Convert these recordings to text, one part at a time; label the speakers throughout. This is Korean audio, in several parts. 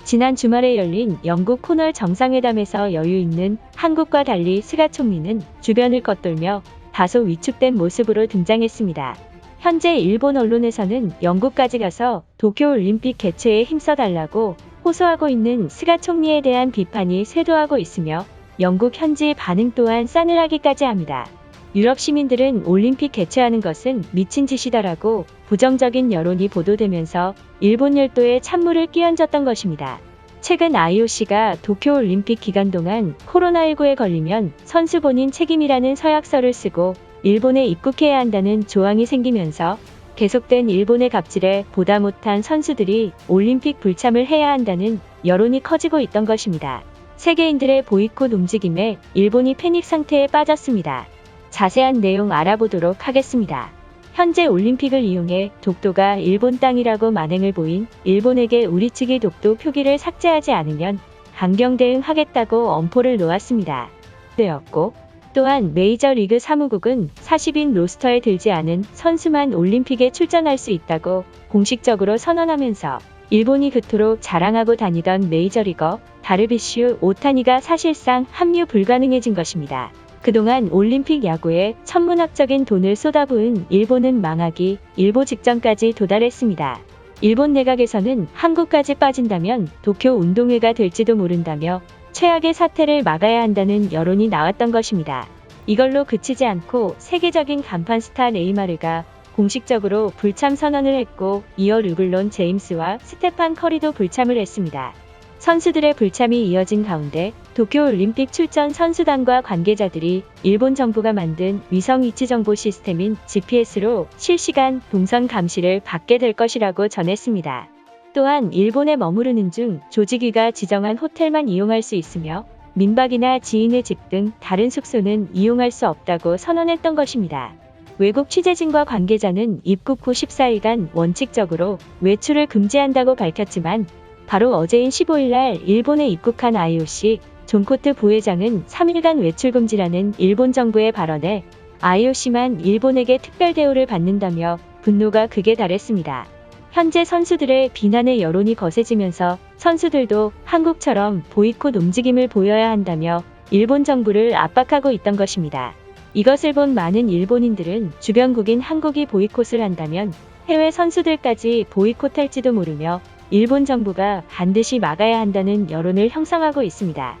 Speaker 1: 지난 주말에 열린 영국 코널 정상회담에서 여유 있는 한국과 달리 스가 총리는 주변을 겉돌며 다소 위축된 모습으로 등장했습니다. 현재 일본 언론에서는 영국까지 가서 도쿄올림픽 개최에 힘써달라고 호소하고 있는 스가 총리에 대한 비판이 쇄도하고 있으며 영국 현지 반응 또한 싸늘하기까지 합니다. 유럽 시민들은 올림픽 개최하는 것은 미친 짓이다라고 부정적인 여론이 보도되면서 일본 열도에 찬물을 끼얹었던 것입니다. 최근 IOC가 도쿄올림픽 기간 동안 코로나19에 걸리면 선수 본인 책임이라는 서약서를 쓰고 일본에 입국해야 한다는 조항이 생기면서 계속된 일본의 갑질에 보다 못한 선수들이 올림픽 불참을 해야 한다는 여론이 커지고 있던 것입니다. 세계인들의 보이콧 움직임에 일본이 패닉 상태에 빠졌습니다. 자세한 내용 알아보도록 하겠습니다. 현재 올림픽을 이용해 독도가 일본 땅이라고 만행을 보인 일본에게 우리 측이 독도 표기를 삭제하지 않으면 강경 대응하겠다고 엄포를 놓았습니다. 되었고 또한 메이저리그 사무국은 40인 로스터에 들지 않은 선수만 올림픽에 출전할 수 있다고 공식적으로 선언하면서 일본이 그토록 자랑하고 다니던 메이저리거 다르비슈 오타니가 사실상 합류 불가능해진 것입니다. 그동안 올림픽 야구에 천문학적인 돈을 쏟아부은 일본은 망하기 일보 직전까지 도달했습니다. 일본 내각에서는 한국까지 빠진다면 도쿄 운동회가 될지도 모른다며 최악의 사태를 막아야 한다는 여론이 나왔던 것입니다. 이걸로 그치지 않고 세계적인 간판 스타 네이마르가 공식적으로 불참 선언을 했고 이어 르블론 제임스와 스테판 커리도 불참을 했습니다. 선수들의 불참이 이어진 가운데 도쿄올림픽 출전 선수단과 관계자들이 일본 정부가 만든 위성 위치 정보 시스템인 GPS로 실시간 동선 감시를 받게 될 것이라고 전했습니다. 또한 일본에 머무르는 중 조직위가 지정한 호텔만 이용할 수 있으며 민박이나 지인의 집 등 다른 숙소는 이용할 수 없다고 선언했던 것입니다. 외국 취재진과 관계자는 입국 후 14일간 원칙적으로 외출을 금지한다고 밝혔지만 바로 어제인 15일 날 일본에 입국한 IOC 존 코트 부회장은 3일간 외출 금지라는 일본 정부의 발언에 IOC만 일본에게 특별 대우를 받는다며 분노가 극에 달했습니다. 현재 선수들의 비난의 여론이 거세지면서 선수들도 한국처럼 보이콧 움직임을 보여야 한다며 일본 정부를 압박하고 있던 것입니다. 이것을 본 많은 일본인들은 주변국인 한국이 보이콧을 한다면 해외 선수들까지 보이콧할지도 모르며 일본 정부가 반드시 막아야 한다는 여론을 형성하고 있습니다.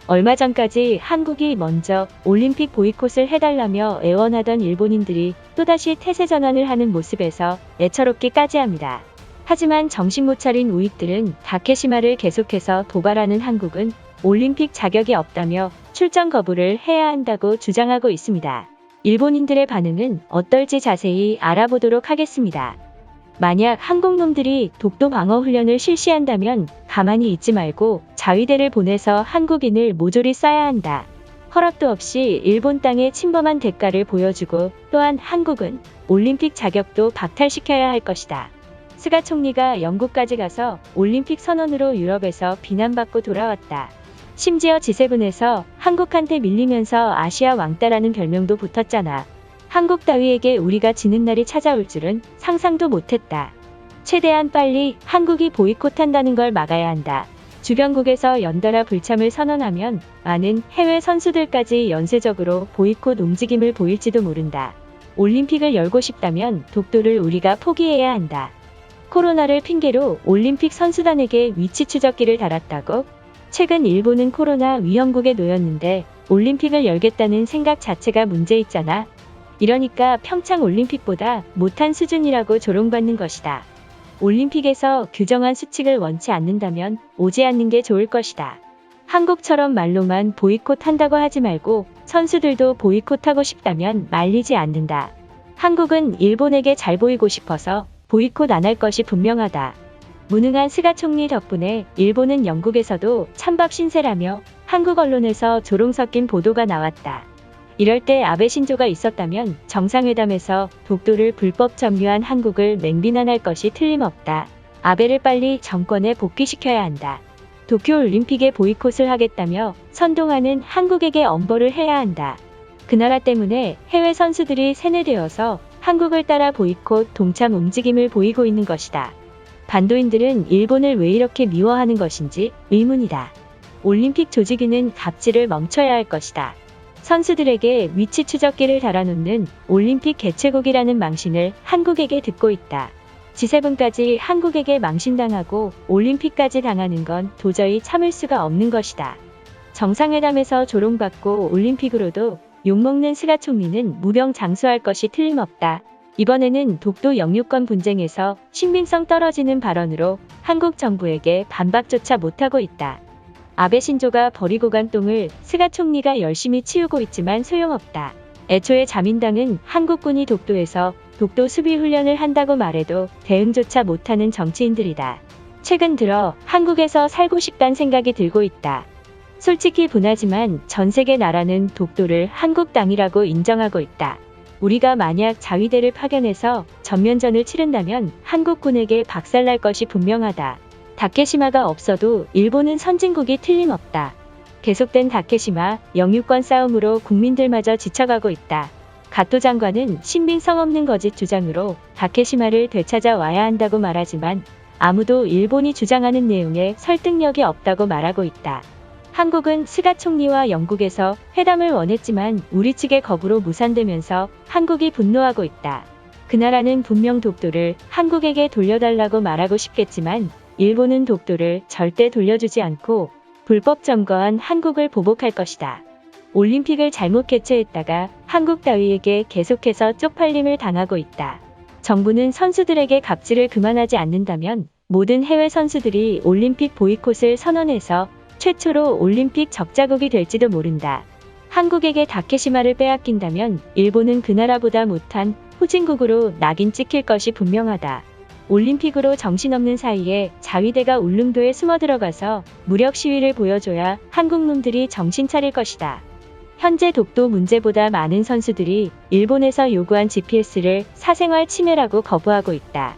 Speaker 1: 얼마 전까지 한국이 먼저 올림픽 보이콧을 해달라며 애원하던 일본인들이 또다시 태세 전환을 하는 모습에서 애처롭기까지 합니다. 하지만 정신 못 차린 우익들은 다케시마를 계속해서 도발하는 한국은 올림픽 자격이 없다며 출전 거부를 해야 한다고 주장하고 있습니다. 일본인들의 반응은 어떨지 자세히 알아보도록 하겠습니다. 만약 한국놈들이 독도 방어 훈련을 실시한다면 가만히 있지 말고 자위대를 보내서 한국인을 모조리 쏴야 한다. 허락도 없이 일본 땅에 침범한 대가를 보여주고 또한 한국은 올림픽 자격도 박탈시켜야 할 것이다. 스가 총리가 영국까지 가서 올림픽 선언으로 유럽에서 비난받고 돌아왔다. 심지어 G7에서 한국한테 밀리면서 아시아 왕따라는 별명도 붙었잖아. 한국 따위에게 우리가 지는 날이 찾아올 줄은 상상도 못했다. 최대한 빨리 한국이 보이콧한다는 걸 막아야 한다. 주변국에서 연달아 불참을 선언하면 많은 해외 선수들까지 연쇄적으로 보이콧 움직임을 보일지도 모른다. 올림픽을 열고 싶다면 독도를 우리가 포기해야 한다. 코로나를 핑계로 올림픽 선수단에게 위치 추적기를 달았다고? 최근 일본은 코로나 위험국에 놓였는데 올림픽을 열겠다는 생각 자체가 문제 있잖아. 이러니까 평창 올림픽보다 못한 수준이라고 조롱받는 것이다. 올림픽에서 규정한 수칙을 원치 않는다면 오지 않는 게 좋을 것이다. 한국처럼 말로만 보이콧 한다고 하지 말고 선수들도 보이콧하고 싶다면 말리지 않는다. 한국은 일본에게 잘 보이고 싶어서 보이콧 안 할 것이 분명하다. 무능한 스가 총리 덕분에 일본은 영국에서도 찬밥 신세라며 한국 언론에서 조롱 섞인 보도가 나왔다. 이럴 때 아베 신조가 있었다면 정상회담에서 독도를 불법 점유한 한국을 맹비난할 것이 틀림없다. 아베를 빨리 정권에 복귀시켜야 한다. 도쿄올림픽에 보이콧을 하겠다며 선동하는 한국에게 엄벌을 해야 한다. 그 나라 때문에 해외 선수들이 세뇌되어서 한국을 따라 보이콧 동참 움직임을 보이고 있는 것이다. 반도인들은 일본을 왜 이렇게 미워하는 것인지 의문이다. 올림픽 조직위는 갑질을 멈춰야 할 것이다. 선수들에게 위치 추적기를 달아놓는 올림픽 개최국이라는 망신을 한국에게 듣고 있다. G7까지 한국에게 망신당하고 올림픽까지 당하는 건 도저히 참을 수가 없는 것이다. 정상회담에서 조롱받고 올림픽으로도 욕먹는 스가 총리는 무병 장수할 것이 틀림없다. 이번에는 독도 영유권 분쟁에서 신빙성 떨어지는 발언으로 한국 정부에게 반박조차 못하고 있다. 아베 신조가 버리고 간 똥을 스가 총리가 열심히 치우고 있지만 소용없다. 애초에 자민당은 한국군이 독도에서 독도 수비 훈련을 한다고 말해도 대응조차 못하는 정치인들이다. 최근 들어 한국에서 살고 싶단 생각이 들고 있다. 솔직히 분하지만 전 세계 나라는 독도를 한국 땅이라고 인정하고 있다. 우리가 만약 자위대를 파견해서 전면전을 치른다면 한국군에게 박살날 것이 분명하다. 다케시마가 없어도 일본은 선진국이 틀림없다. 계속된 다케시마 영유권 싸움으로 국민들마저 지쳐가고 있다. 가토 장관은 신빙성 없는 거짓 주장으로 다케시마를 되찾아 와야 한다고 말하지만 아무도 일본이 주장하는 내용에 설득력이 없다고 말하고 있다. 한국은 스가 총리와 영국에서 회담을 원했지만 우리 측의 거부로 무산되면서 한국이 분노하고 있다. 그 나라는 분명 독도를 한국에게 돌려달라고 말하고 싶겠지만 일본은 독도를 절대 돌려주지 않고 불법 점거한 한국을 보복할 것이다. 올림픽을 잘못 개최했다가 한국 따위에게 계속해서 쪽팔림을 당하고 있다. 정부는 선수들에게 갑질을 그만하지 않는다면 모든 해외 선수들이 올림픽 보이콧을 선언해서 최초로 올림픽 적자국이 될지도 모른다. 한국에게 다케시마를 빼앗긴다면 일본은 그 나라보다 못한 후진국으로 낙인 찍힐 것이 분명하다. 올림픽으로 정신없는 사이에 자위대가 울릉도에 숨어들어가서 무력 시위를 보여줘야 한국놈들이 정신 차릴 것이다. 현재 독도 문제보다 많은 선수들이 일본에서 요구한 GPS를 사생활 침해라고 거부하고 있다.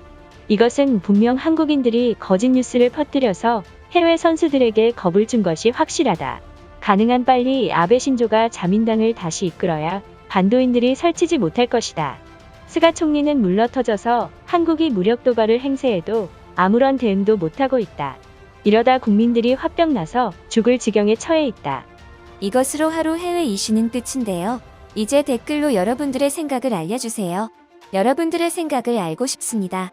Speaker 1: 이것은 분명 한국인들이 거짓 뉴스를 퍼뜨려서 해외 선수들에게 겁을 준 것이 확실하다. 가능한 빨리 아베 신조가 자민당을 다시 이끌어야 반도인들이 설치지 못할 것이다. 스가 총리는 물러터져서 한국이 무력 도발을 행세해도 아무런 대응도 못하고 있다. 이러다 국민들이 화병 나서 죽을 지경에 처해 있다.
Speaker 2: 이것으로 하루 해외 이슈는 끝인데요. 이제 댓글로 여러분들의 생각을 알려주세요. 여러분들의 생각을 알고 싶습니다.